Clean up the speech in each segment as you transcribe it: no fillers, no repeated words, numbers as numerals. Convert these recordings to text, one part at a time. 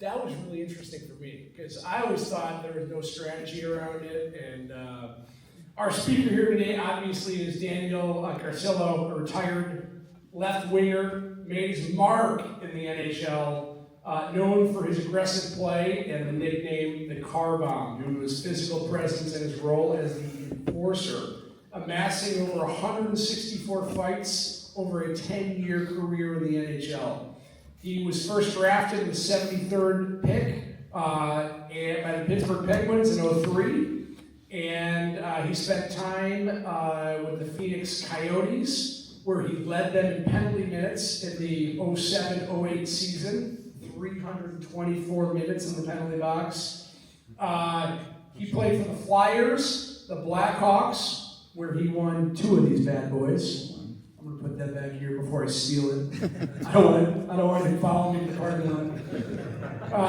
that was really interesting for me, because I always thought there was no strategy around it, and our speaker here today obviously is Daniel Carcillo, a retired left winger, made his mark in the NHL, known for his aggressive play and the nickname the Car Bomb due to his physical presence and his role as the enforcer, amassing over 164 fights over a 10-year career in the NHL. He was first drafted in the 73rd pick by the Pittsburgh Penguins in '03. And he spent time with the Phoenix Coyotes, where he led them in penalty minutes in the 07-08 season, 324 minutes in the penalty box. He played for the Flyers, the Blackhawks, where he won 2 of these bad boys. I'm going to put that back here before I steal it. I don't want him to follow me to the parking lot.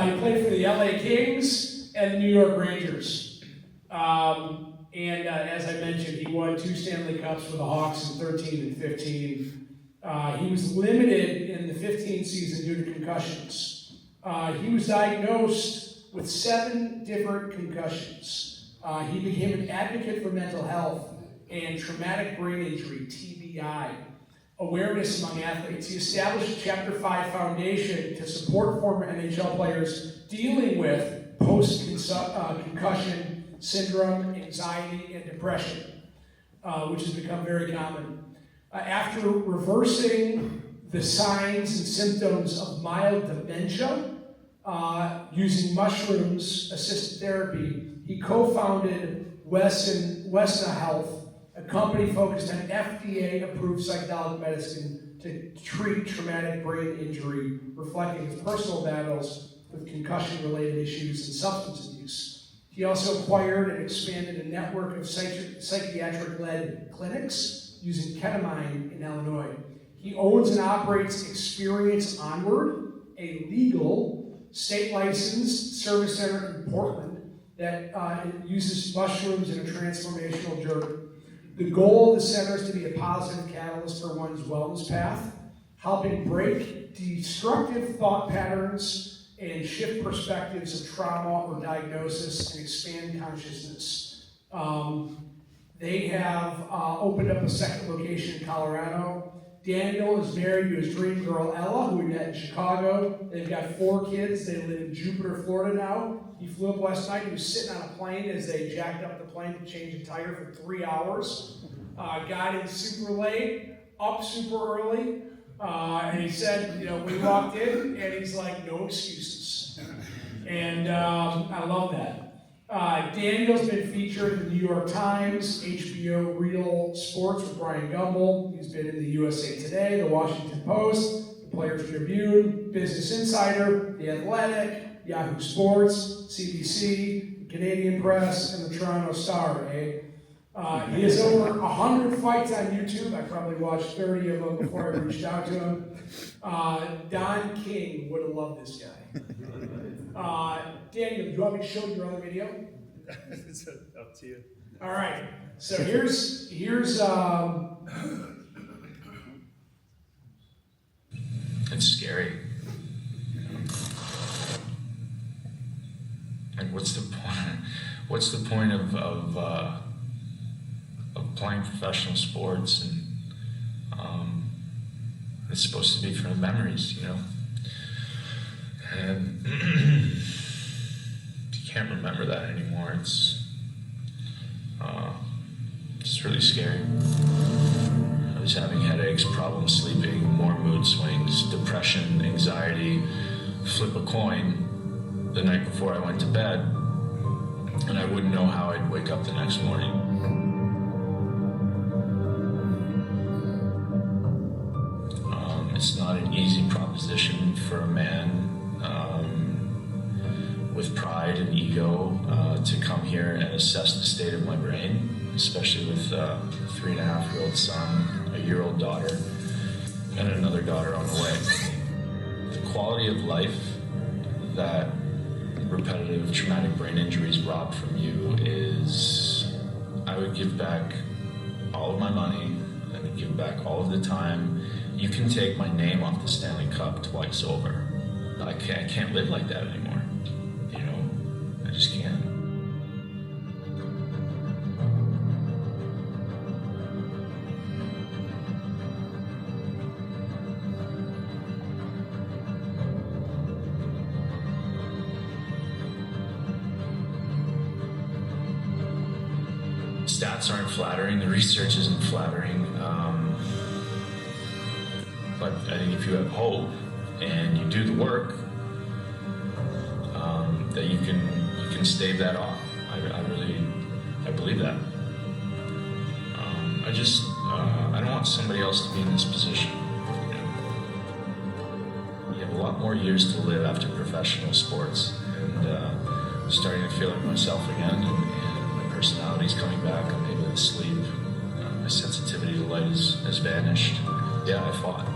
He played for the LA Kings and the New York Rangers. As I mentioned, he won 2 Stanley Cups for the Hawks in 13 and 15. He was limited in the 15 season due to concussions. He was diagnosed with 7 different concussions. He became an advocate for mental health and traumatic brain injury, TBI, awareness among athletes. He established a Chapter 5 foundation to support former NHL players dealing with post-concussion syndrome, anxiety, and depression, which has become very common. After reversing the signs and symptoms of mild dementia using mushrooms-assisted therapy, he co-founded Wesna Health, a company focused on FDA-approved psychedelic medicine to treat traumatic brain injury, reflecting his personal battles with concussion-related issues and substance abuse. He also acquired and expanded a network of psychiatric-led clinics using ketamine in Illinois. He owns and operates Experience Onward, a legal, state-licensed service center in Portland that uses mushrooms in a transformational journey. The goal of the center is to be a positive catalyst for one's wellness path, helping break destructive thought patterns and shift perspectives of trauma or diagnosis and expand consciousness. They have opened up a second location in Colorado. Daniel is married to his dream girl, Ella, who we met in Chicago. They've got 4 kids. They live in Jupiter, Florida now. He flew up last night. He was sitting on a plane as they jacked up the plane to change a tire for 3 hours. Got in super late, up super early. And he said, we walked in, and he's like, no excuses. And I love that. Daniel's been featured in the New York Times, HBO Real Sports with Brian Gumbel. He's been in the USA Today, the Washington Post, the Players Tribune, Business Insider, The Athletic, Yahoo Sports, CBC, the Canadian Press, and the Toronto Star. He has over 100 fights on YouTube. I probably watched 30 of them before I reached out to him. Don King would have loved this guy. Daniel, do you want me to show your other video? It's up to you. All right. So here's It's scary. Like, what's the point? What's the point of playing professional sports? And it's supposed to be for the memories, And you can't remember that anymore. It's really scary. I was having headaches, problems sleeping, more mood swings, depression, anxiety. Flip a coin the night before I went to bed, and I wouldn't know how I'd wake up the next morning. It's not an easy proposition for a man with pride and ego to come here and assess the state of my brain, especially with a 3.5-year-old son, a year-old daughter, and another daughter on the way. The quality of life that repetitive traumatic brain injuries rob from you is, I would give back all of my money, I would give back all of the time. You can take my name off the Stanley Cup twice over. I can't live like that anymore. You know, I just can't. Stats aren't flattering, the research isn't flattering, but I think if you have hope and you do the work, that you can stave that off. I believe that. I don't want somebody else to be in this position. You know? You have a lot more years to live after professional sports, and I'm starting to feel like myself again, and my personality's coming back. I'm able to sleep. My sensitivity to light has vanished. Yeah, I fought.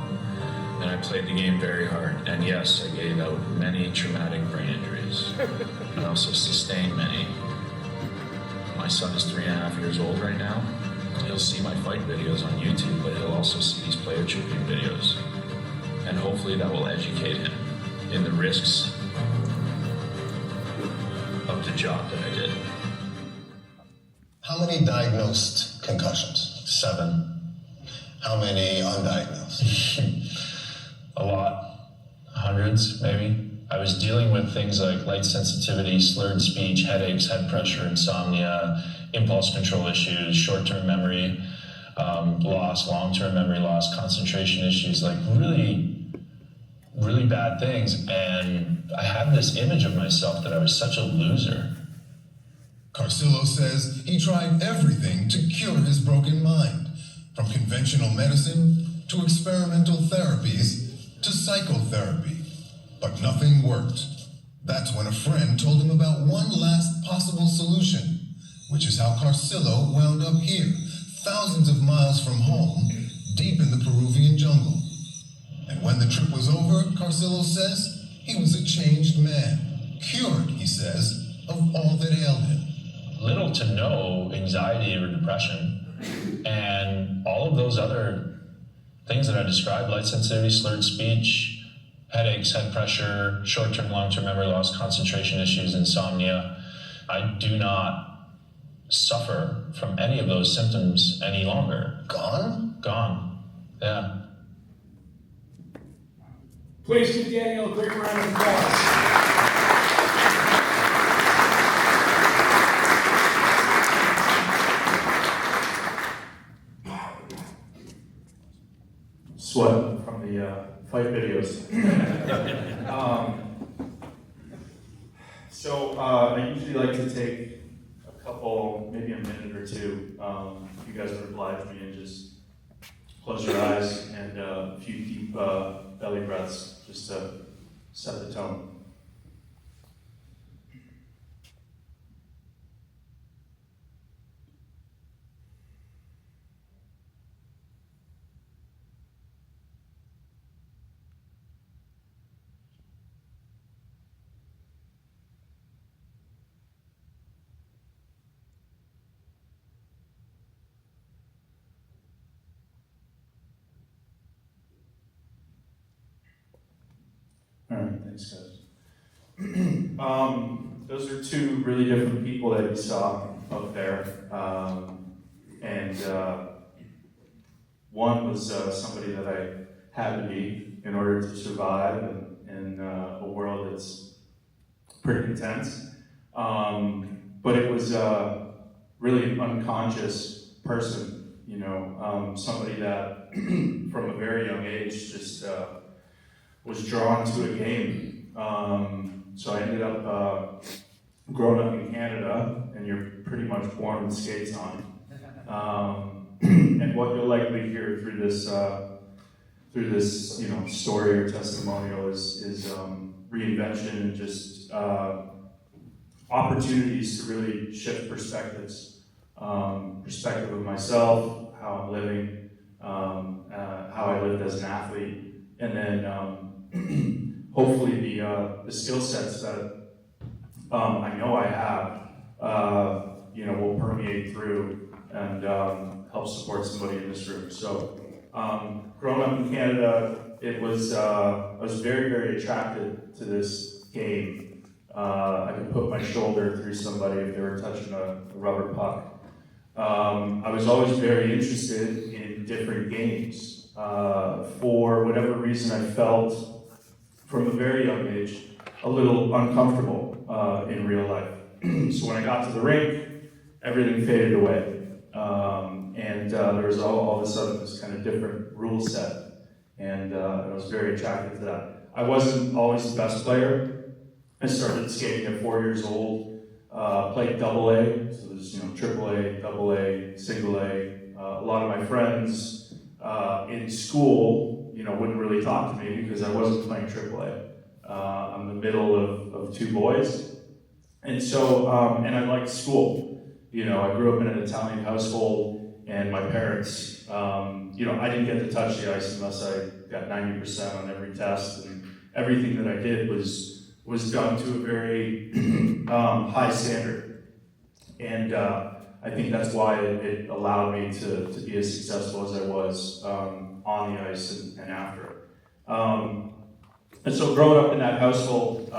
And I played the game very hard. And yes, I gave out many traumatic brain injuries. I also sustained many. My son is 3.5 years old right now. He'll see my fight videos on YouTube, but he'll also see these player tribute videos. And hopefully that will educate him in the risks of the job that I did. How many diagnosed concussions? 7. How many undiagnosed? A lot. Hundreds, maybe. I was dealing with things like light sensitivity, slurred speech, headaches, head pressure, insomnia, impulse control issues, short-term memory loss, long-term memory loss, concentration issues, like really, really bad things. And I had this image of myself that I was such a loser. Carcillo says he tried everything to cure his broken mind, from conventional medicine to experimental therapies to psychotherapy, but nothing worked. That's when a friend told him about one last possible solution, which is how Carcillo wound up here, thousands of miles from home, deep in the Peruvian jungle. And when the trip was over, Carcillo says he was a changed man, cured, he says, of all that ailed him. Little to no anxiety or depression, and all of those other things that I described, light sensitivity, slurred speech, headaches, head pressure, short-term, long-term memory loss, concentration issues, insomnia. I do not suffer from any of those symptoms any longer. Gone? Gone. Yeah. Please give Daniel a quick round of applause. Sweat from the fight videos. So I usually like to take a couple, maybe a minute or two, if you guys would oblige me, and just close your eyes and a few deep belly breaths just to set the tone. All right, thanks, guys. Those are two really different people that you saw up there, and one was somebody that I had to be in order to survive in a world that's pretty intense, but it was really an unconscious person, you know, somebody that from a very young age just was drawn to a game. So I ended up growing up in Canada, and you're pretty much born with skates on. And what you'll likely hear through this, you know, story or testimonial is reinvention and just opportunities to really shift perspectives, perspective of myself, how I'm living, how I lived as an athlete, and then hopefully the skill sets that I know I have, you know, will permeate through and help support somebody in this room. So, growing up in Canada, it was, I was very, very attracted to this game. I could put my shoulder through somebody if they were touching a rubber puck. I was always very interested in different games. For whatever reason, I felt from a very young age a little uncomfortable in real life. So when I got to the rink, everything faded away. There was all of a sudden this kind of different rule set. And I was very attracted to that. I wasn't always the best player. I started skating at 4 years old, played double A, so there's triple A, double A, single A. A lot of my friends in school, wouldn't really talk to me because I wasn't playing triple A. I'm the middle of two boys, and so and I liked school. I grew up in an Italian household, and my parents, I didn't get to touch the ice unless I got 90% on every test, and everything that I did was done to a very high standard. And I think that's why it allowed me to be as successful as I was on the ice and after. And so growing up in that household,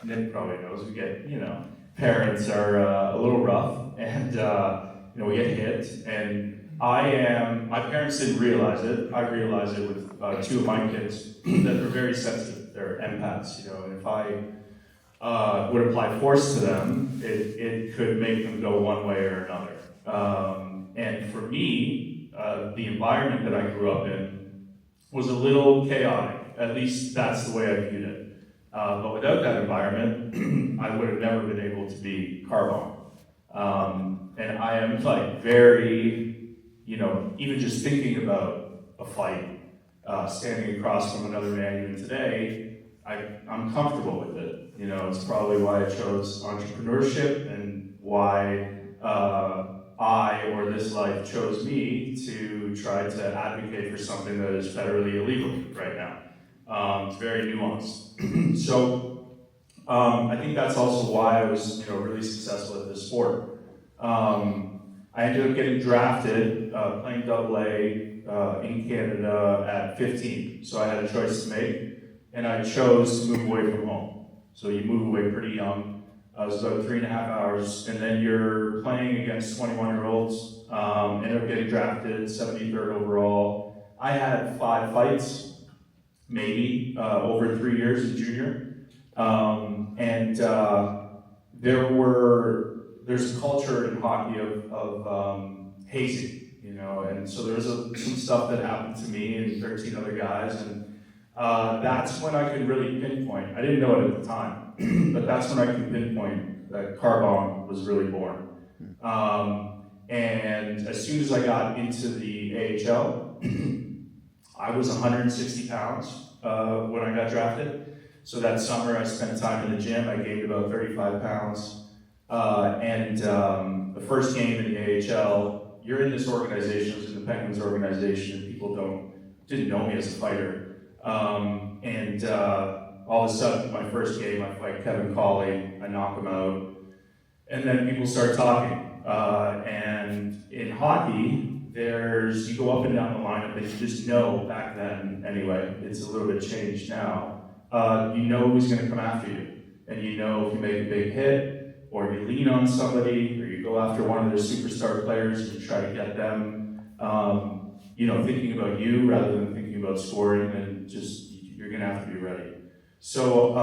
Nick probably knows, we get, parents are a little rough, and we get hit, and my parents didn't realize it. I realized it with two of my kids that they're very sensitive. They're empaths, and if I would apply force to them, it could make them go one way or another. And for me, the environment that I grew up in was a little chaotic. At least that's the way I viewed it. But without that environment, I would have never been able to be Carbone. And I am very, even just thinking about a fight, standing across from another man even today, I'm comfortable with it. It's probably why I chose entrepreneurship and why I or this life chose me to try to advocate for something that is federally illegal right now. It's very nuanced. So I think that's also why I was really successful at this sport. I ended up getting drafted, playing double A in Canada at 15. So I had a choice to make, and I chose to move away from home. So you move away pretty young. It was about 3.5 hours, and then you're playing against 21-year-olds. Ended up getting drafted, 73rd overall. I had 5 fights, maybe, over 3 years in junior. There's a culture in hockey of hazing, and so there was some stuff that happened to me and 13 other guys, and that's when I could really pinpoint. I didn't know it at the time, but that's when I could pinpoint that Carbone was really born. And as soon as I got into the AHL, I was 160 pounds when I got drafted. So that summer I spent time in the gym. I gained about 35 pounds. The first game in the AHL, you're in this organization, I was in the Penguins organization, and people didn't know me as a fighter. All of a sudden, my first game, I fight Kevin Colley, I knock him out, and then people start talking. And in hockey, you go up and down the lineup, and you just know back then, anyway, it's a little bit changed now, you know who's going to come after you. And if you make a big hit, or you lean on somebody, or you go after one of their superstar players and you try to get them, thinking about you rather than thinking about scoring, and you're going to have to be ready. So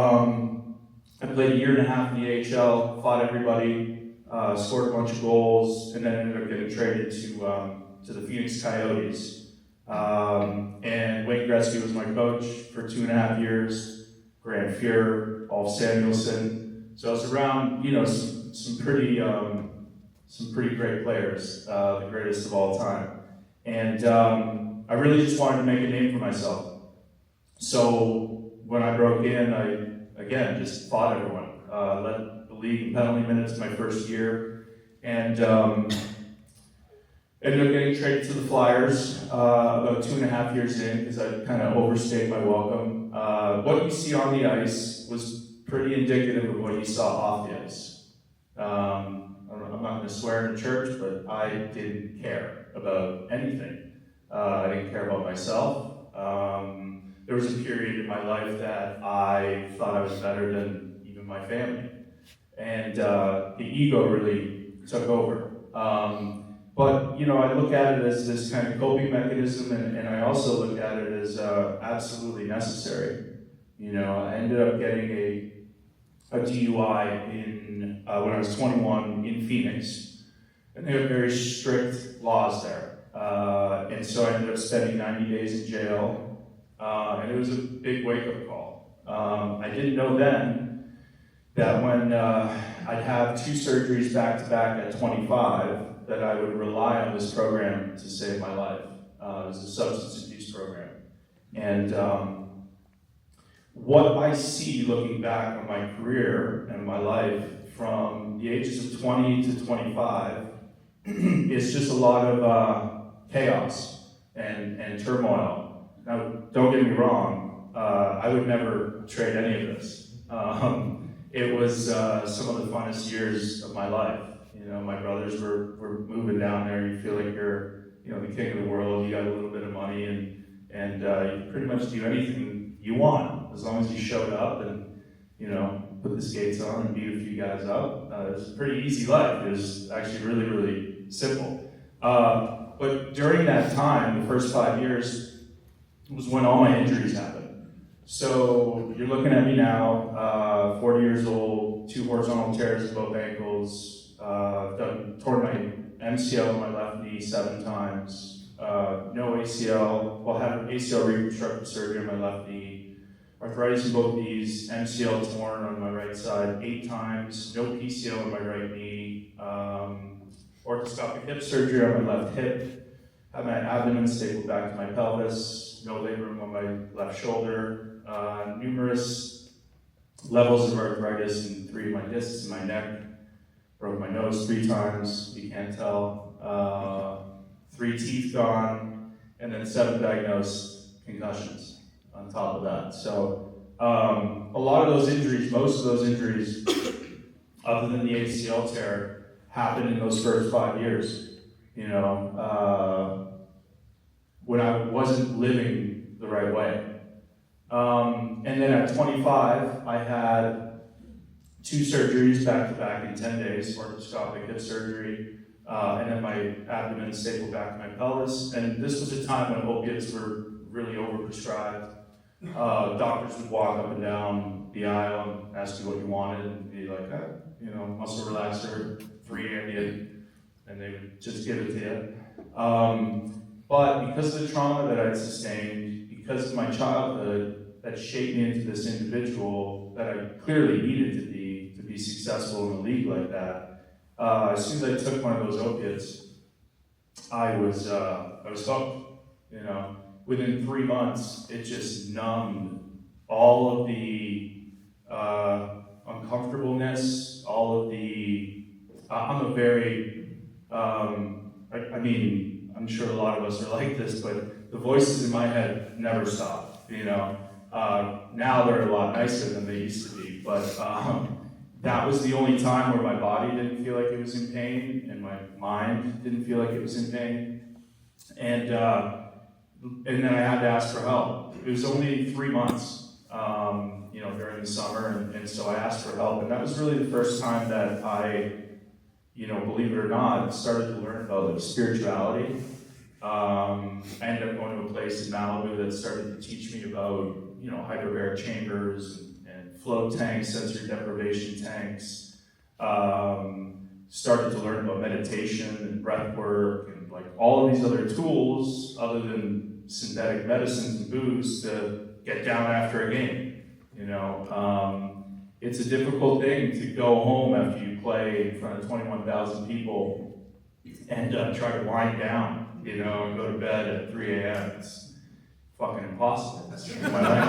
I played 1.5 years in the AHL, fought everybody, scored a bunch of goals, and then ended up getting traded to the Phoenix Coyotes. And Wayne Gretzky was my coach for 2.5 years, Grant Fuhr, Ulf Samuelsson. So I was around, some pretty great players, the greatest of all time. And I really just wanted to make a name for myself. So when I broke in, I, again, just fought everyone. Led the league in penalty minutes my first year. And ended up getting traded to the Flyers about 2.5 years in, because I kind of overstayed my welcome. What you see on the ice was pretty indicative of what you saw off the ice. I'm not going to swear in church, but I didn't care about anything. I didn't care about myself. There was a period in my life that I thought I was better than even my family. And the ego really took over. But, you know, I look at it as this kind of coping mechanism, and I also look at it as absolutely necessary. You know, I ended up getting a DUI in when I was 21 in Phoenix, and they have very strict laws there. And so I ended up spending 90 days in jail, and it was a big wake-up call. I didn't know then that when I'd have 2 surgeries back-to-back at 25, that I would rely on this program to save my life. It was a substance abuse program. And what I see looking back on my career and my life from the ages of 20 to 25 is just a lot of chaos and turmoil. Now, don't get me wrong, I would never trade any of this. It was some of the funnest years of my life. You know, my brothers were moving down there. You feel like you're, you know, the king of the world. You got a little bit of money, and you pretty much do anything you want as long as you showed up and, you know, put the skates on and beat a few guys up. It was a pretty easy life. It was actually really, really simple. But during that time, the first 5 years, was when all my injuries happened. So you're looking at me now, 40 years old, 2 horizontal tears in both ankles. Torn my MCL in my left knee 7 times. No ACL. Well, had an ACL reconstructive surgery on my left knee. Arthritis in both knees. MCL torn on my right side 8 times. No PCL in my right knee. Orthoscopic hip surgery on my left hip. Had my abdomen stapled back to my pelvis. No labrum on my left shoulder. Numerous levels of arthritis in 3 of my discs in my neck. Broke my nose 3 times, you can't tell. 3 teeth gone, and then 7 diagnosed concussions on top of that. So a lot of those injuries, most of those injuries, other than the ACL tear, happened in those first 5 years. You know, when I wasn't living the right way. And then at 25, I had 2 surgeries back-to-back in 10 days, orthoscopic hip surgery, and then my abdomen stapled back to my pelvis. And this was a time when opiates were really overprescribed. Doctors would walk up and down the aisle and ask you what you wanted and be like, you know, muscle relaxer, 3 Ambien, and they would just give it to you. But because of the trauma that I'd sustained, because of my childhood, that shaped me into this individual that I clearly needed to be successful in a league like that. As soon as I took one of those opiates, I was hooked. You know, within 3 months, it just numbed all of the uncomfortableness, all of the. I'm a very. I mean, I'm sure a lot of us are like this, but the voices in my head never stop. You know. Now they're a lot nicer than they used to be, but that was the only time where my body didn't feel like it was in pain, and my mind didn't feel like it was in pain, and then I had to ask for help. It was only 3 months, you know, during the summer, and so I asked for help, and that was really the first time that I, you know, believe it or not, started to learn about spirituality. I ended up going to a place in Malibu that started to teach me about, you know, hyperbaric chambers and float tanks, sensory deprivation tanks. Started to learn about meditation and breath work and like all of these other tools other than synthetic medicines and booze to get down after a game. You know, it's a difficult thing to go home after you play in front of 21,000 people and try to wind down. You know, and go to bed at 3 a.m. It's fucking impossible. That's my life.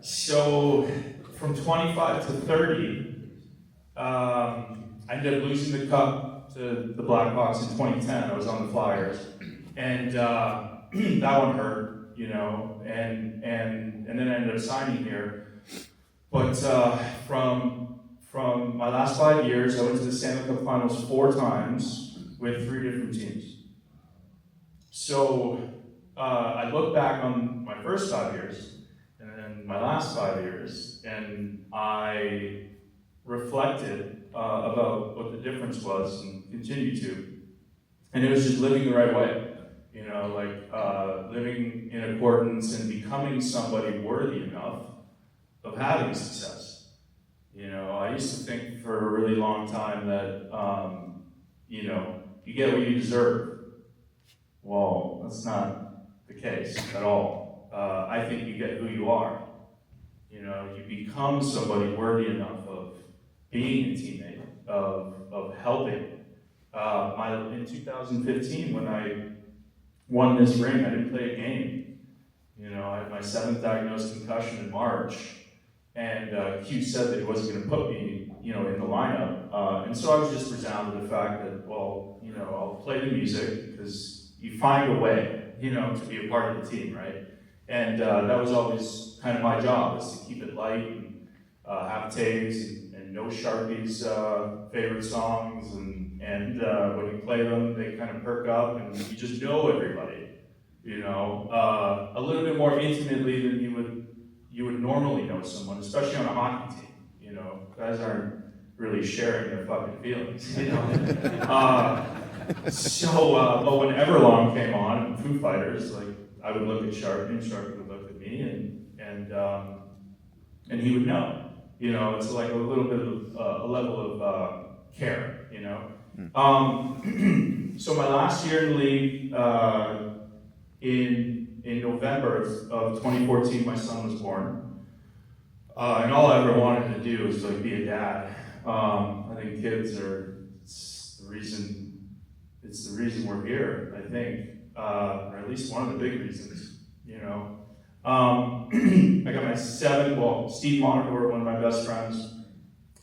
So from 25 to 30, I ended up losing the cup to the Blackhawks in 2010. I was on the Flyers, and that one hurt, you know, and then I ended up signing here. But from my last 5 years, I went to the Stanley Cup Finals 4 times with 3 different teams. So I look back on my first 5 years and then my last 5 years, and I reflected about what the difference was and continue to. And it was just living the right way. You know, like living in accordance and becoming somebody worthy enough of having success. You know, I used to think for a really long time that, you know, you get what you deserve. Well, that's not the case at all. I think you get who you are. You know, you become somebody worthy enough of being a teammate, of helping. In 2015, when I won this ring, I didn't play a game. You know, I had my 7th diagnosed concussion in March, and Q said that he wasn't going to put me, you know, in the lineup. And so I was just resigned to the fact that, well, you know, I'll play the music because you find a way, you know, to be a part of the team, right? And that was always kind of my job, was to keep it light and have tapes and know Sharpie's favorite songs, and when you play them, they kind of perk up, and you just know everybody, you know, a little bit more intimately than you would normally know someone, especially on a hockey team. You know, guys aren't really sharing their fucking feelings, you know. But when Everlong came on, Foo Fighters, like, I would look at Sharpie, and Sharpie would look at me, and he would know. You know, it's like a little bit of a level of care, you know. So my last year in the league, in November of 2014, my son was born. And all I ever wanted to do was like be a dad. I think kids are, it's the reason we're here, I think, or at least one of the big reasons, you know. I got my 7, well, Steve Monacore, one of my best friends,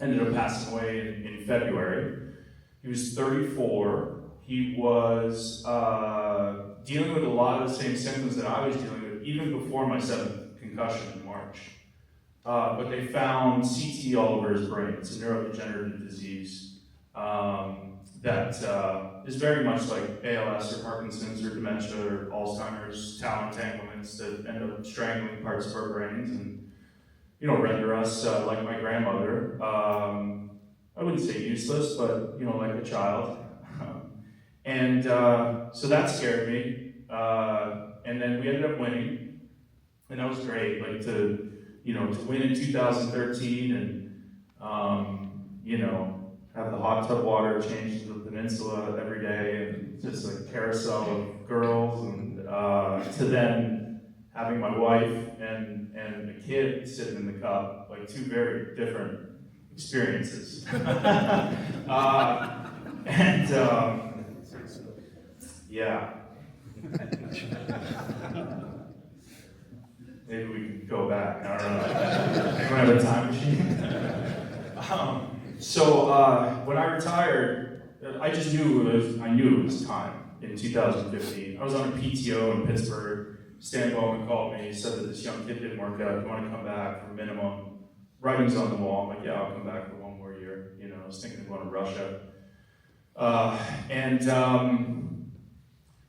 ended up passing away in February. He was 34. He was dealing with a lot of the same symptoms that I was dealing with, even before my 7th concussion in March. But they found CT all over his brain. It's a neurodegenerative disease that is very much like ALS or Parkinson's or dementia or Alzheimer's, tau entanglements that end up strangling parts of our brains and, you know, render us, like my grandmother, I wouldn't say useless, but, you know, like a child. And so that scared me. And then we ended up winning, and that was great. Like to win in 2013 and, you know, have the hot tub water change to the peninsula every day, and just like carousel of girls, and to then having my wife and a kid sitting in the cup, like 2 very different experiences. Yeah. Maybe we can go back, I don't know. Anyone have a time machine? So when I retired, I just knew it was time in 2015. I was on a PTO in Pittsburgh. Stan Bowman called me, he said that this young kid didn't work out, you want to come back for minimum? Writing's on the wall. I'm like, yeah, I'll come back for 1 more year. You know, I was thinking of going to Russia.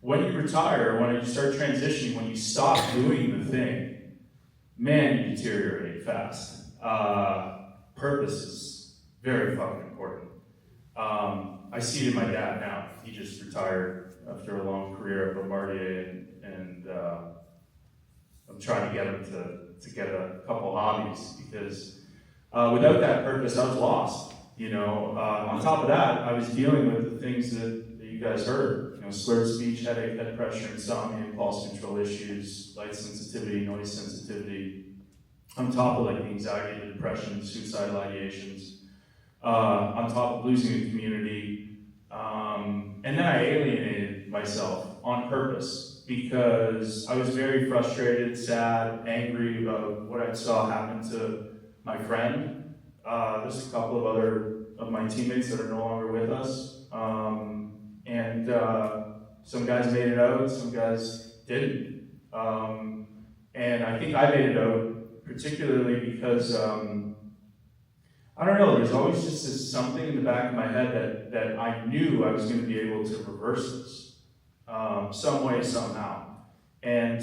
When you retire, when you start transitioning, when you stop doing the thing, man, you deteriorate fast. Purpose is very fucking important. I see it in my dad now. He just retired after a long career at Bombardier, and I'm trying to get him to get a couple hobbies, because without that purpose, I was lost. You know, on top of that, I was dealing with the things that you guys heard. You know, slurred speech, headache, head pressure, insomnia, impulse control issues, light sensitivity, noise sensitivity. On top of like the anxiety, the depression, suicidal ideations. On top of losing a community. And then I alienated myself on purpose, because I was very frustrated, sad, angry about what I saw happen to my friend. There's a couple of other of my teammates that are no longer with us. Some guys made it out, some guys didn't. And I think I made it out, particularly because I don't know, there's always just this something in the back of my head that I knew I was going to be able to reverse this some way, somehow. And,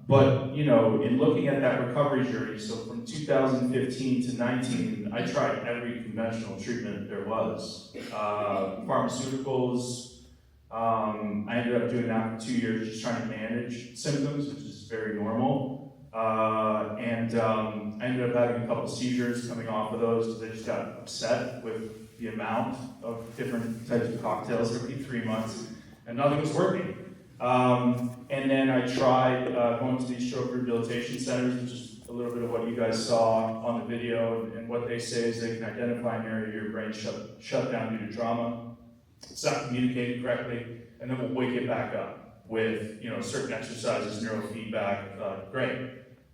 but, you know, in looking at that recovery journey, so from 2015 to 19, I tried every conventional treatment there was. Pharmaceuticals, I ended up doing that for 2 years, just trying to manage symptoms, which is very normal. I ended up having a couple seizures coming off of those because I just got upset with the amount of different types of cocktails every 3 months, and nothing was working. And then I tried going to these stroke rehabilitation centers, which is a little bit of what you guys saw on the video, and what they say is they can identify an area of your brain shut down due to trauma. It's not communicating correctly, and then we'll wake it back up with, you know, certain exercises, neurofeedback. Great.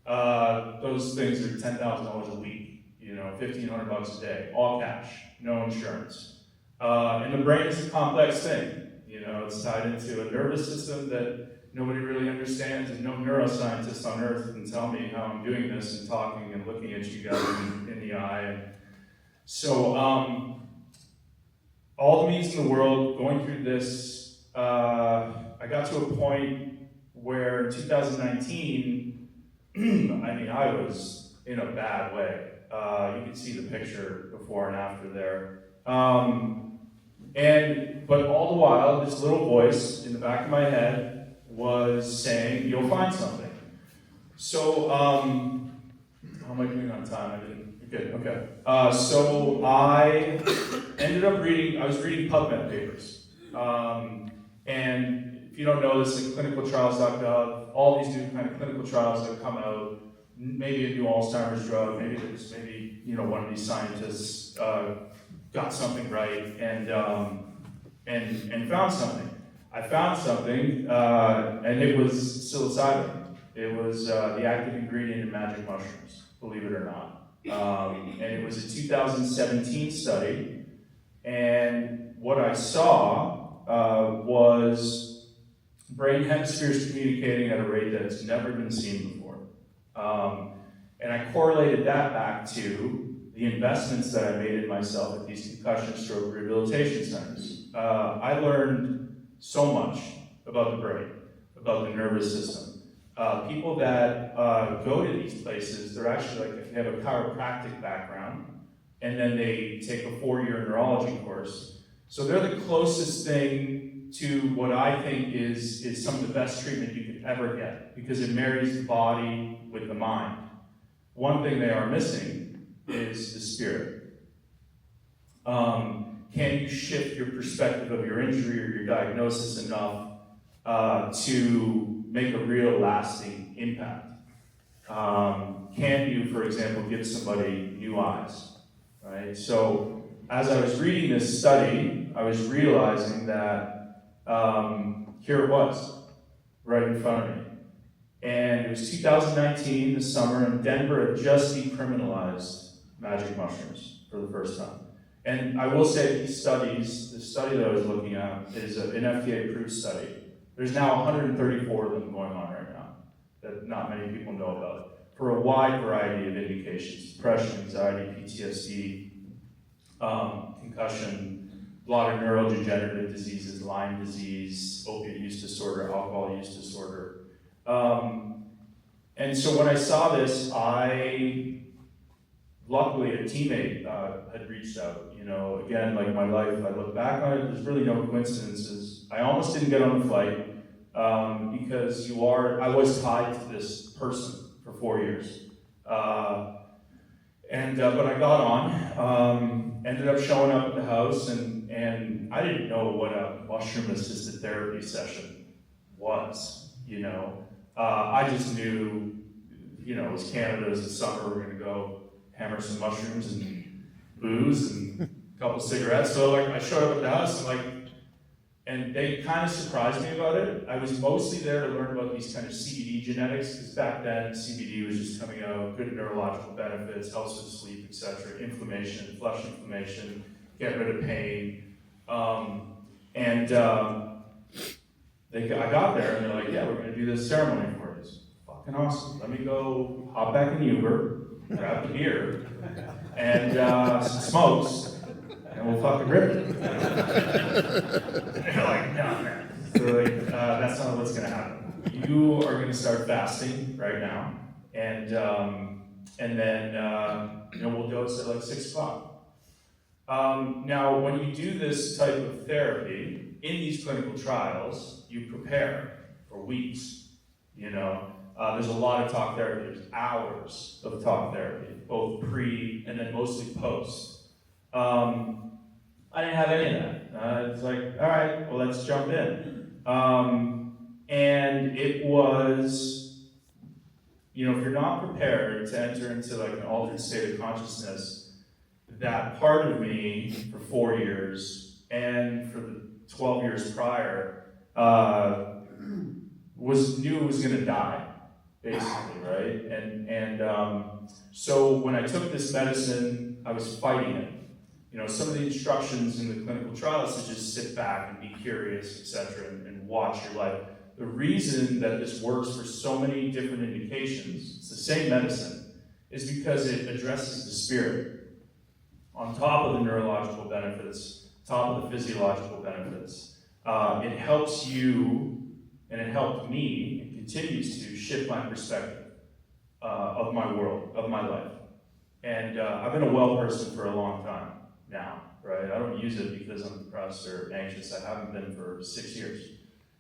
Those things are $10,000 a week, you know, $1,500 a day, all cash, no insurance. And the brain is a complex thing. You know, it's tied into a nervous system that nobody really understands, and no neuroscientist on earth can tell me how I'm doing this and talking and looking at you guys in the eye. And so, all the means in the world, going through this, I got to a point where in 2019, I mean, I was in a bad way. You can see the picture before and after there. But all the while, this little voice in the back of my head was saying, "You'll find something." So, how am I doing on time? Good, okay. So I ended up I was reading PubMed papers. And if you don't know this, like clinicaltrials.gov, all these new kind of clinical trials that come out, maybe a new Alzheimer's drug, maybe you know, one of these scientists got something right and found something. I found something, and it was psilocybin. It was the active ingredient in magic mushrooms, believe it or not. And it was a 2017 study, and what I saw was brain hemispheres communicating at a rate that's never been seen before. And I correlated that back to the investments that I made in myself at these concussion stroke rehabilitation centers. I learned so much about the brain, about the nervous system. People that go to these places, they're actually like, they have a chiropractic background, and then they take a 4-year neurology course. So they're the closest thing to what I think is some of the best treatment you could ever get, because it marries the body with the mind. One thing they are missing is the spirit. Can you shift your perspective of your injury or your diagnosis enough to make a real lasting impact? Can you, for example, give somebody new eyes, right? So as I was reading this study, I was realizing that here it was, right in front of me. And it was 2019, the summer, and Denver had just decriminalized magic mushrooms for the first time. And I will say these studies, the study that I was looking at is an FDA-approved study. There's now 134 of them going on right now that not many people know about, for a wide variety of indications: depression, anxiety, PTSD, concussion, a lot of neurodegenerative diseases, Lyme disease, opiate use disorder, alcohol use disorder. And so when I saw this, luckily a teammate had reached out. You know, again, like my life, I look back on it, there's really no coincidences. I almost didn't get on the flight because I was tied to this person for 4 years. But I got on, ended up showing up at the house, and I didn't know what a mushroom-assisted therapy session was, you know. I just knew, you know, it was Canada, it was the summer, we're gonna go hammer some mushrooms and booze and a couple cigarettes. So like I showed up at the house and they kind of surprised me about it. I was mostly there to learn about these kind of CBD genetics, because back then CBD was just coming out, good neurological benefits, helps with sleep, etc., inflammation, flush inflammation, get rid of pain. I got there and they're like, "Yeah, we're gonna do this ceremony for you." It's fucking awesome. Let me go hop back in the Uber. grab a beer, and some smokes, and we'll fucking rip it. And they're like, no, man. So like, that's not what's gonna happen. You are gonna start fasting right now, and then we'll dose at like 6 o'clock. Now, when you do this type of therapy in these clinical trials, you prepare for weeks. There's a lot of talk therapy. There's hours of talk therapy, both pre and then mostly post. I didn't have any of that. It's like, all right, well, let's jump in. And it was, if you're not prepared to enter into like an altered state of consciousness, that part of me for 4 years and for the 12 years prior knew it was going to die, basically, right? And so when I took this medicine, I was fighting it. Some of the instructions in the clinical trials to just sit back and be curious, etc., and watch your life. The reason that this works for so many different indications, it's the same medicine, is because it addresses the spirit. On top of the neurological benefits, top of the physiological benefits, it helps you, and it helped me, and continues to shift my perspective of my world, of my life. And I've been a well person for a long time now, right? I don't use it because I'm depressed or anxious. I haven't been for 6 years.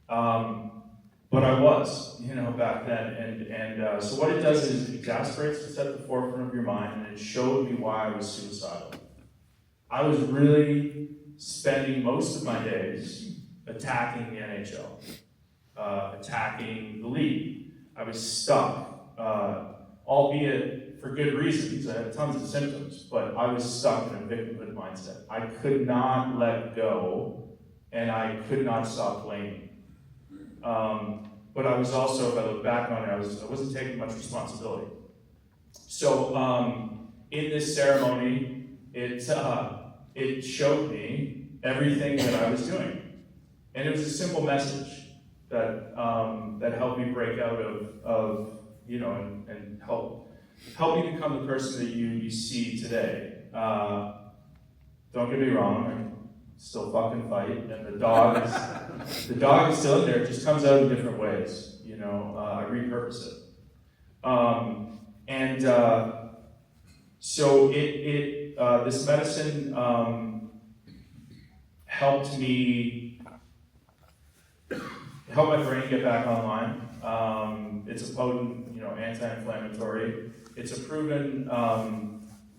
But I was, back then. And so what it does is it exasperates what's at the forefront of your mind, and it showed me why I was suicidal. I was really spending most of my days attacking the NHL, attacking the league. I was stuck, albeit for good reasons. I had tons of symptoms, but I was stuck in a victimhood mindset. I could not let go, and I could not stop blaming. But I was also, if I look back on it, I wasn't taking much responsibility. So in this ceremony, it showed me everything that I was doing. And it was a simple message that helped me break out of and help me become the person that you see today. Don't get me wrong, I still fucking fight, and the dog is still in there. It just comes out in different ways. I repurpose it. So this medicine helped my brain get back online. It's a potent, anti-inflammatory. It's a proven,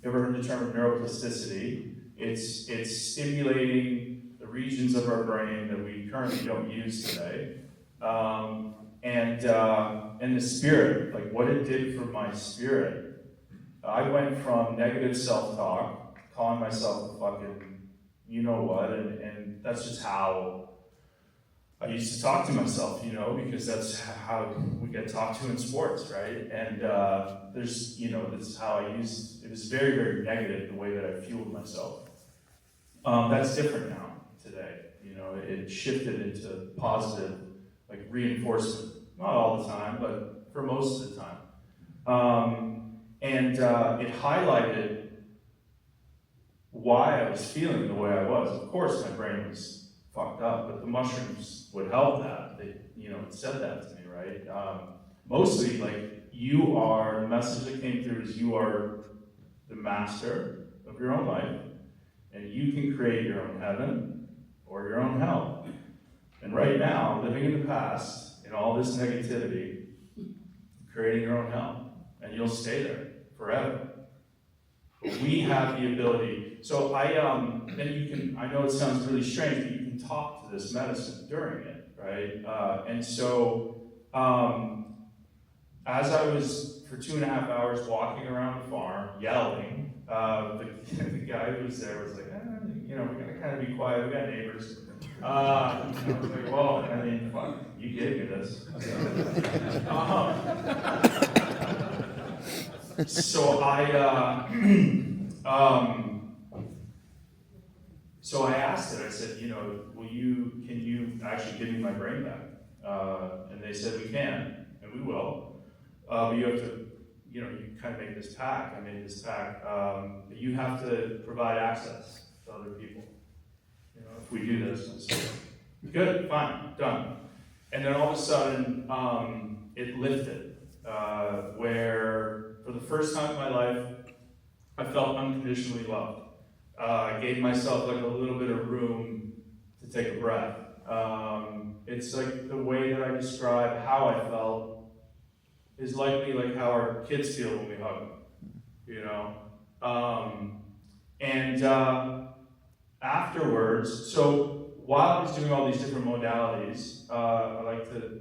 you ever heard the term neuroplasticity? It's stimulating the regions of our brain that we currently don't use today. And the spirit, like what it did for my spirit. I went from negative self-talk, calling myself a fucking you-know-what, and that's just how I used to talk to myself, because that's how we get talked to in sports, right? And this is how I used, it was very, very negative, the way that I fueled myself. That's different now, today. It shifted into positive, like reinforcement. Not all the time, but for most of the time. And it highlighted why I was feeling the way I was. Of course, my brain was fucked up, but the mushrooms would help that. It said that to me, right? Mostly, the message that came through is you are the master of your own life, and you can create your own heaven or your own hell. And right now, living in the past, in all this negativity, creating your own hell, and you'll stay there forever. But we have the ability. So I know it sounds really strange, but you can talk to this medicine during it, right? And so, as I was for 2.5 hours walking around the farm, yelling, the guy who was there was like, we gotta kind of be quiet, we got neighbors. I was like, well, fuck, you gave me this. So I asked it, I said, can you actually give me my brain back? And they said, we can, and we will. But you have to you kind of make this pact. I made this pact that you have to provide access to other people. If we do this, and so, good, fine, done. And then all of a sudden, it lifted, where for the first time in my life, I felt unconditionally loved. I gave myself like a little bit of room to take a breath. It's like the way that I describe how I felt is likely like how our kids feel when we hug them, afterwards, so while I was doing all these different modalities, I like to,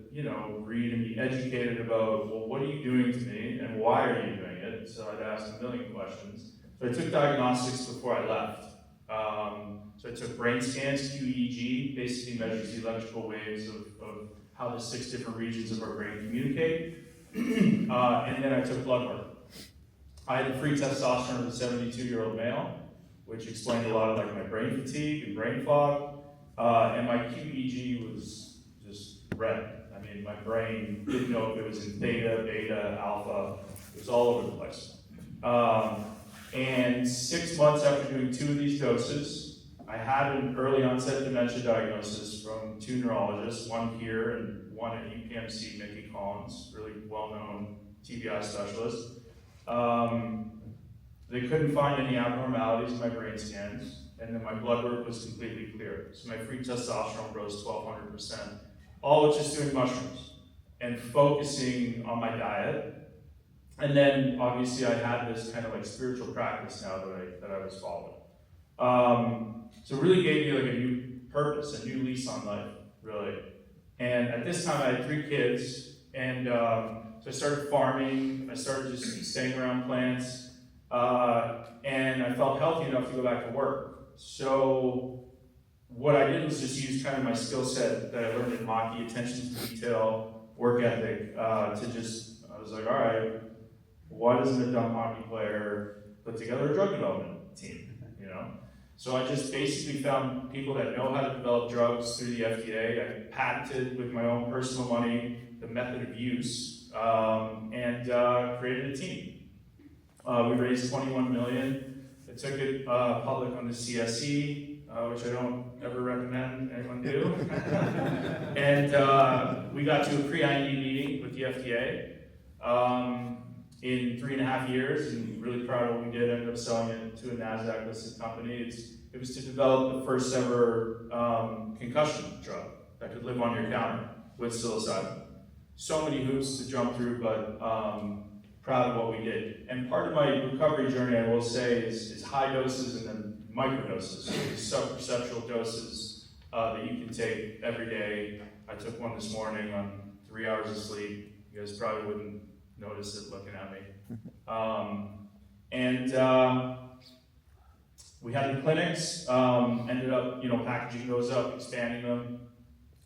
read and be educated about, well, what are you doing to me and why are you doing it? So I'd ask a million questions. So I took diagnostics before I left. So I took brain scans, QEEG, basically measures the electrical waves of how the 6 different regions of our brain communicate. And then I took blood work. I had the free testosterone of a 72-year-old male, which explained a lot of like my brain fatigue and brain fog. And my QEEG was just red. I mean, my brain didn't know if it was in theta, beta, alpha. It was all over the place. And 6 months after doing 2 of these doses, I had an early onset dementia diagnosis from 2 neurologists, one here and one at UPMC, Mickey Collins, really well-known TBI specialist. They couldn't find any abnormalities in my brain scans, and then my blood work was completely clear. So my free testosterone rose 1,200%, all with just doing mushrooms and focusing on my diet. And then obviously I had this kind of like spiritual practice now that I was following. So it really gave me like a new purpose, a new lease on life, really. And at this time I had 3 kids, and so I started farming, I started just staying around plants, and I felt healthy enough to go back to work. So what I did was just use kind of my skill set that I learned in hockey, attention to detail, work ethic, I was like, all right, why doesn't a dumb hockey player put together a drug development team, So I just basically found people that know how to develop drugs through the FDA. I patented with my own personal money the method of use, and created a team. We raised $21 million. I took it public on the CSE, which I don't ever recommend anyone do. And we got to a pre-IND meeting with the FDA in 3.5 years, and really proud of what we did. Ended up selling it to a NASDAQ listed company. It was to develop the first ever concussion drug that could live on your counter with psilocybin. So many hoops to jump through, but proud of what we did. And part of my recovery journey, I will say, is high doses and then microdoses, so these sub-perceptual doses that you can take every day. I took one this morning on 3 hours of sleep. You guys probably wouldn't notice it looking at me. We had the clinics, ended up, packaging those up, expanding them,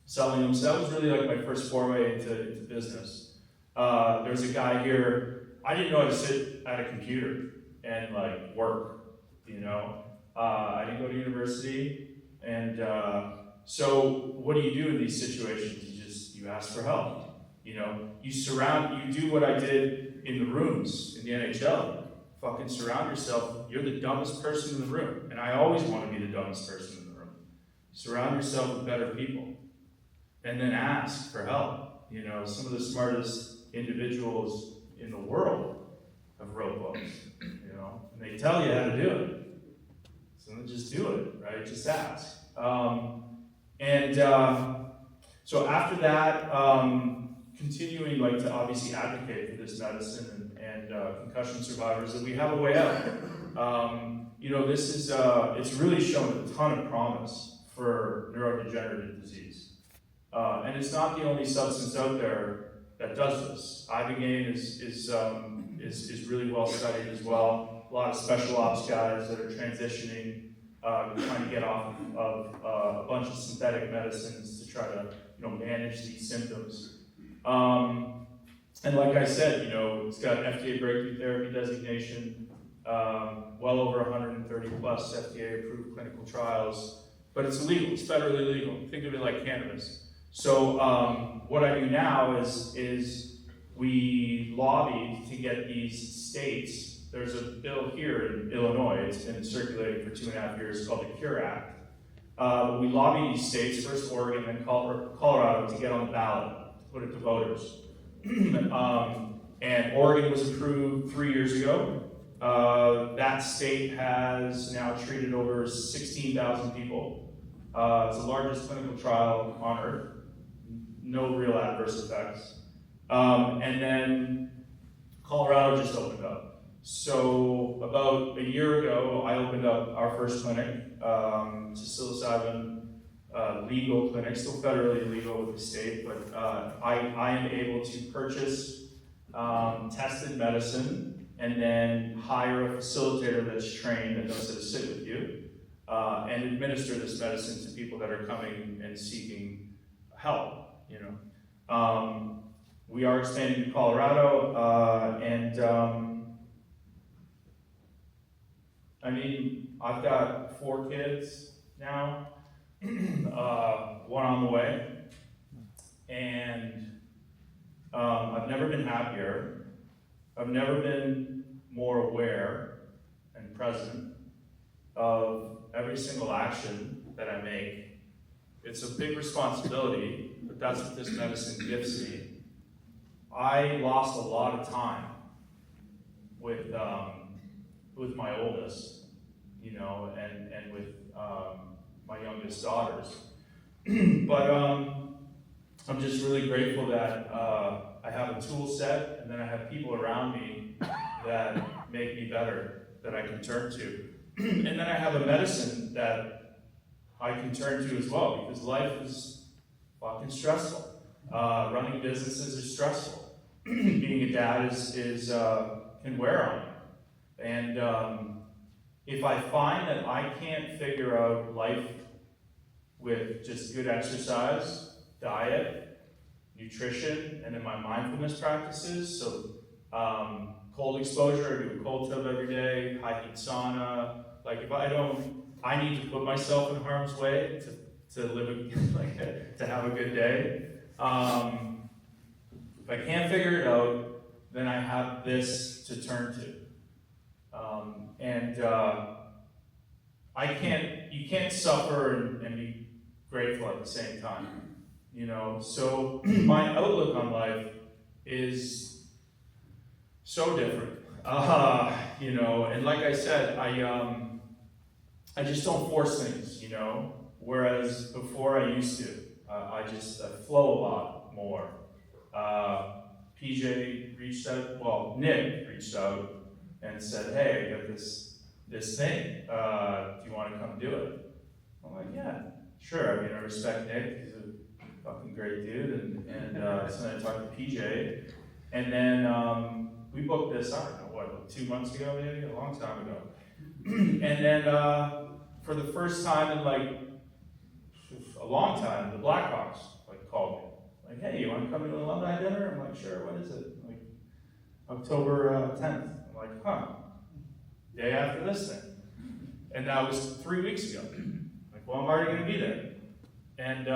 selling them. So that was really like my first foray into business. There's a guy here, I didn't know how to sit at a computer and like work, I didn't go to university. And so what do you do in these situations? You ask for help. You do what I did in the rooms in the NHL. Fucking surround yourself. You're the dumbest person in the room. And I always want to be the dumbest person in the room. Surround yourself with better people. And then ask for help. Some of the smartest individuals in the world have wrote books, and they tell you how to do it. So then just do it, right? Just ask. So after that, continuing to obviously advocate for this medicine and concussion survivors, that we have a way out. This is, it's really shown a ton of promise for neurodegenerative disease. And it's not the only substance out there that does this. Ibogaine is really well studied as well. A lot of special ops guys that are transitioning, trying to get off of a bunch of synthetic medicines to try to manage these symptoms. And like I said, it's got FDA breakthrough therapy designation, well over 130 plus FDA approved clinical trials, but it's illegal, it's federally legal. Think of it like cannabis. So what I do now is we lobbied to get these states. There's a bill here in Illinois, it's been circulating for 2.5 years, called the Cure Act. We lobbied these states, first Oregon, then Colorado, to get on the ballot, to put it to voters. And Oregon was approved 3 years ago. That state has now treated over 16,000 people. It's the largest clinical trial on earth. No real adverse effects. And then Colorado just opened up. So about a year ago, I opened up our first clinic. It's a psilocybin legal clinic, still federally legal with the state, but I am able to purchase tested medicine and then hire a facilitator that's trained and knows how to sit with you and administer this medicine to people that are coming and seeking help. We are expanding to Colorado, I've got 4 kids now, one on the way, and I've never been happier. I've never been more aware and present of every single action that I make. It's a big responsibility, but that's what this medicine gives me. I lost a lot of time with my oldest, and with my youngest daughters. But I'm just really grateful that I have a tool set, and then I have people around me that make me better, that I can turn to. And then I have a medicine that I can turn to as well, because life is fucking stressful. Running businesses is stressful. Being a dad is can wear on you. And if I find that I can't figure out life with just good exercise, diet, nutrition, and then my mindfulness practices, so cold exposure, I do a cold tub every day, high heat sauna. Like if I don't, I need to put myself in harm's way to live to have a good day. If I can't figure it out, then I have this to turn to. You can't suffer and be grateful at the same time, So my outlook on life is so different, and like I said, I just don't force things, whereas before I used to. I flow a lot more. PJ reached out, Nick reached out and said, hey, I got this thing, do you want to come do it? I'm like, yeah, sure. I respect Nick, he's a fucking great dude, and so then I talked to PJ, and then we booked this, I don't know, 2 months ago maybe, a long time ago. And then for the first time in a long time, the Blackhawks called me. Like, hey, you want to come to an alumni dinner? I'm like, sure, when is it? Like, October 10th. I'm like, huh, day after this thing. And that was 3 weeks ago. Like, well, I'm already going to be there. And,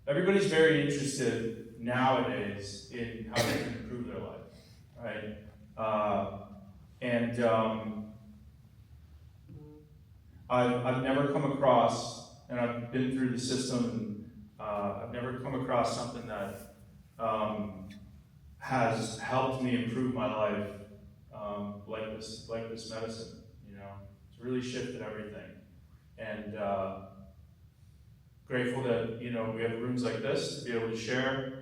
everybody's very interested nowadays in how they can improve their life, right? I've never come across, and I've been through the system, and I've never come across something that has helped me improve my life like this medicine. It's really shifted everything, and grateful that we have rooms like this to be able to share.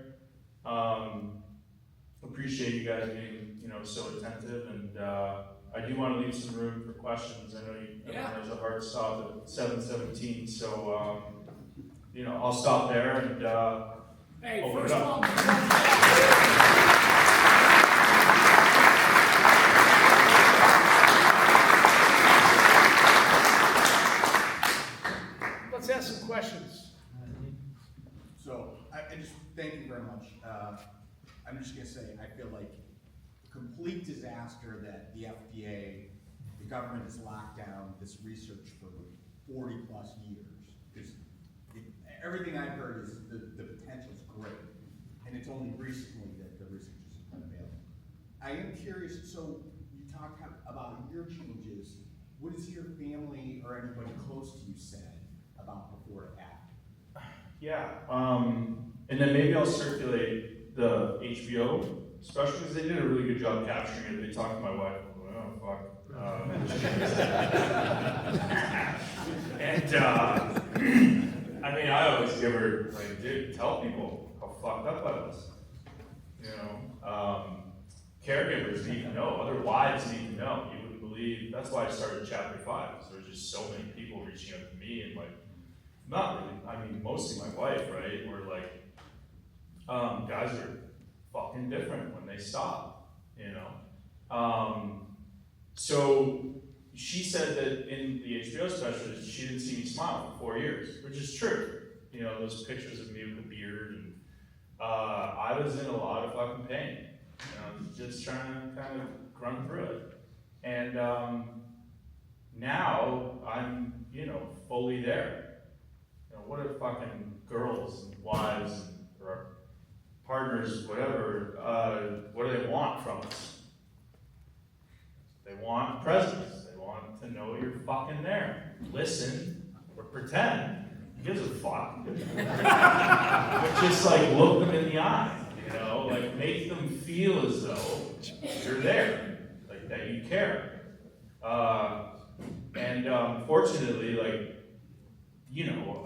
Appreciate you guys being so attentive, and I do want to leave some room for questions. I know there's a hard stop at 7:17, so I'll stop there and open it up. Let's ask some questions. So I just thank you very much. I'm just gonna say I feel like complete disaster that the FDA, the government has locked down this research for 40 plus years. Because everything I've heard is the potential is great. only recently that the researchers have been available. I am curious, so you talked about your changes. What has your family or anybody close to you said about before and after? Yeah, and then maybe I'll circulate the HBO special, because they did a really good job capturing it. They talked to my wife, oh, fuck. And, I mean, I always give her, like, dude, tell people how fucked up I was. You know, caregivers need to know, other wives need to know. You wouldn't believe, that's why I started Chapter 5, because there was just so many people reaching out to me and, like, not really, I mean, mostly my wife, right? Were like, guys are fucking different when they stop, you know? So she said that in the HBO special, she didn't see me smile for 4 years, which is true. You know, those pictures of me with the beard, and I was in a lot of fucking pain. You know, just trying to kind of run through it. And now I'm, you know, fully there. You know, what are fucking girls and wives and or partners, whatever, what do they want from us? They want presence. They want to know you're fucking there. Listen, or pretend. Who gives a fuck? But just like look them in the eye, you know, like make them feel as though you're there, like that you care. Fortunately, like, you know,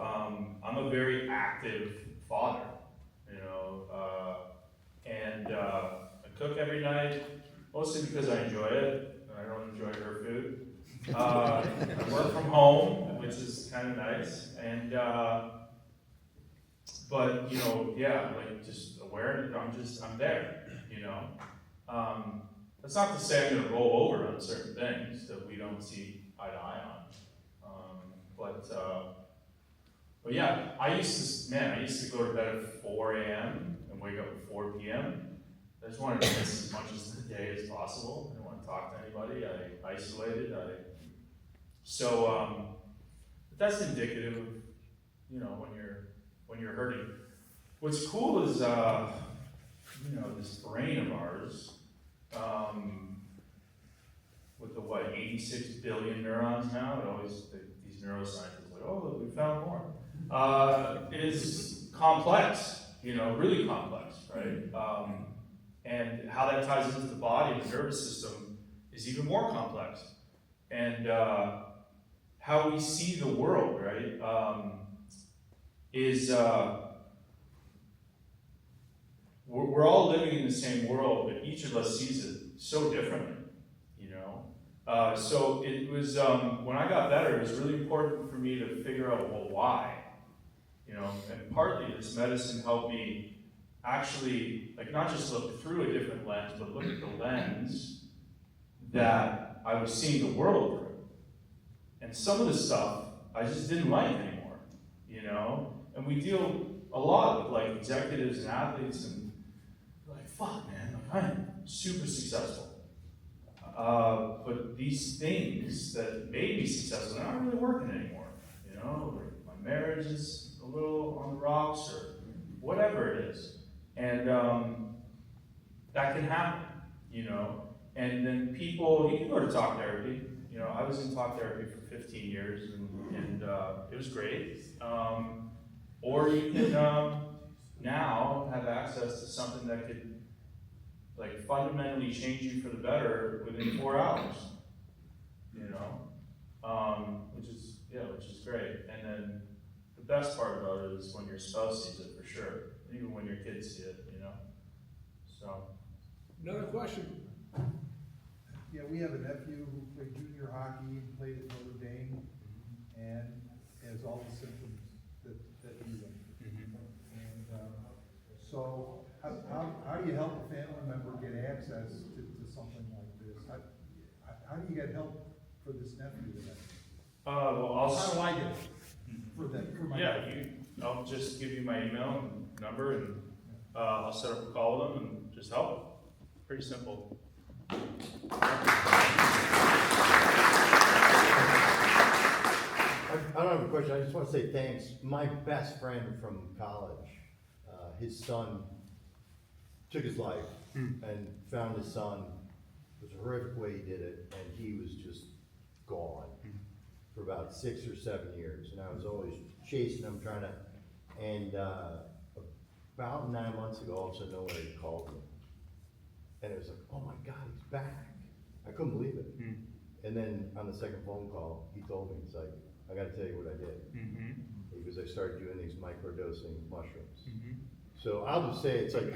I'm a very active father, you know, and I cook every night, mostly because I enjoy it. I don't enjoy her food. I work from home, which is kind of nice, and but you know, yeah, like just aware that I'm there, you know. That's not to say I'm gonna roll over on certain things that we don't see eye to eye on. But yeah, I used to go to bed at 4 a.m. and wake up at 4 p.m. I just wanted to miss as much of the day as possible. I didn't want to talk to anybody. I isolated. But that's indicative of, you know, when you're hurting. What's cool is, you know, this brain of ours, with the 86 billion neurons now. These neuroscientists are like, oh, look, we found more. Is complex, you know, really complex, right? And how that ties into the body and the nervous system is even more complex. And how we see the world, right, is we're all living in the same world, but each of us sees it so differently, you know? So it was, when I got better, it was really important for me to figure out, well, why? You know, and partly this medicine helped me actually, like, not just look through a different lens, but look at the lens that I was seeing the world through. And some of the stuff I just didn't like anymore, you know? And we deal a lot with, like, executives and athletes, and we're like, fuck, man, like, I'm super successful. But these things that made me successful, they're not really working anymore, you know? Like, my marriage is a little on the rocks, or whatever it is. And that can happen, you know? And then people, you can go to talk therapy. You know, I was in talk therapy for 15 years, and it was great. Or you can now have access to something that could, like, fundamentally change you for the better within 4 hours, you know? Which is great. And then the best part about it is when your spouse sees it, for sure. Even when your kids see it, you know? So. Another question. Yeah, we have a nephew who played junior hockey and played at Notre Dame, and has all the symptoms that you went through. And so, how do you help a family member get access to something like this? How do you get help for this nephew that Well, how do I get it for my I'll just give you my email and number, and I'll set up a call with them and just help. Pretty simple. I don't have a question, I just want to say thanks. My best friend from college, his son took his life and found his son. It was a horrific way he did it, and he was just gone for about 6 or 7 years. And I was always chasing him, trying to, and about 9 months ago, all of a sudden, nobody called me. And it was like, oh my God, he's back. I couldn't believe it. And then on the second phone call, he told me, he's like, I gotta tell you what I did. Because I started doing these microdosing mushrooms. So I'll just say, it's like,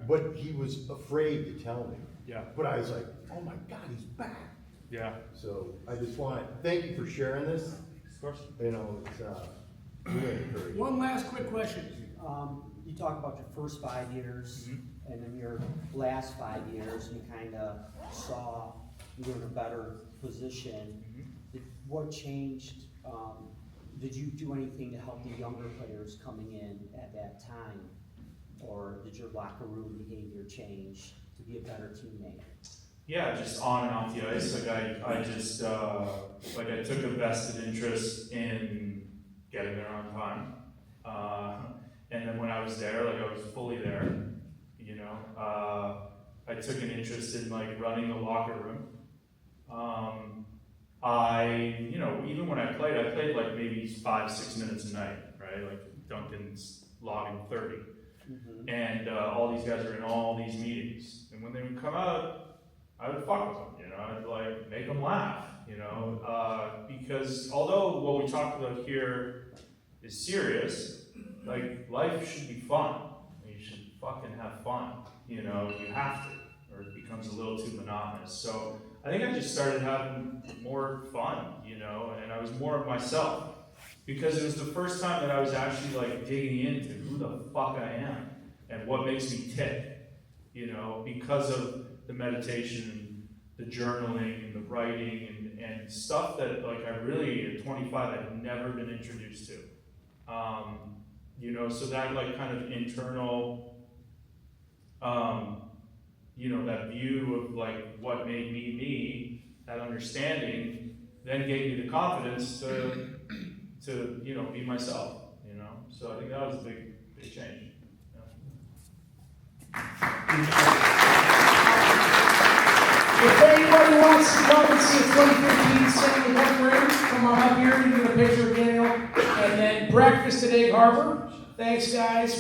what he was afraid to tell me. Yeah. But I was like, oh my God, he's back. Yeah. So I just want to thank you for sharing this. Of course. You know, it's really encouraging. One last quick question. You talk about your first 5 years, and then your last 5 years, you kind of saw you were in a better position. What changed? Did you do anything to help the younger players coming in at that time? Or did your locker room behavior change to be a better teammate? Yeah, just on and off the ice. Like I just I took a vested interest in getting there on time. And then when I was there, like I was fully there. You know, I took an interest in like running the locker room. You know, even when I played like maybe 5-6 minutes a night, right? Like Duncan's logging 30. And all these guys are in all these meetings. And when they would come out, I would fuck with them, you know, I'd like make them laugh, you know, because although what we talked about here is serious, like life should be fun. You should fucking have fun, you know, you have to, or it becomes a little too monotonous. So I think I just started having more fun, you know, and I was more of myself. Because it was the first time that I was actually like digging into who the fuck I am and what makes me tick, you know, because of the meditation, the journaling, and the writing, and stuff that like I really at 25 I'd never been introduced to, you know. So that like kind of internal, you know, that view of like what made me me, that understanding, then gave me the confidence to you know, be myself, you know. So I think that was a big change. If anybody wants to come and see a 2015 Stanley Cup ring, come on up here and get a picture of Daniel. And then breakfast at Egg Harbor. Thanks, guys.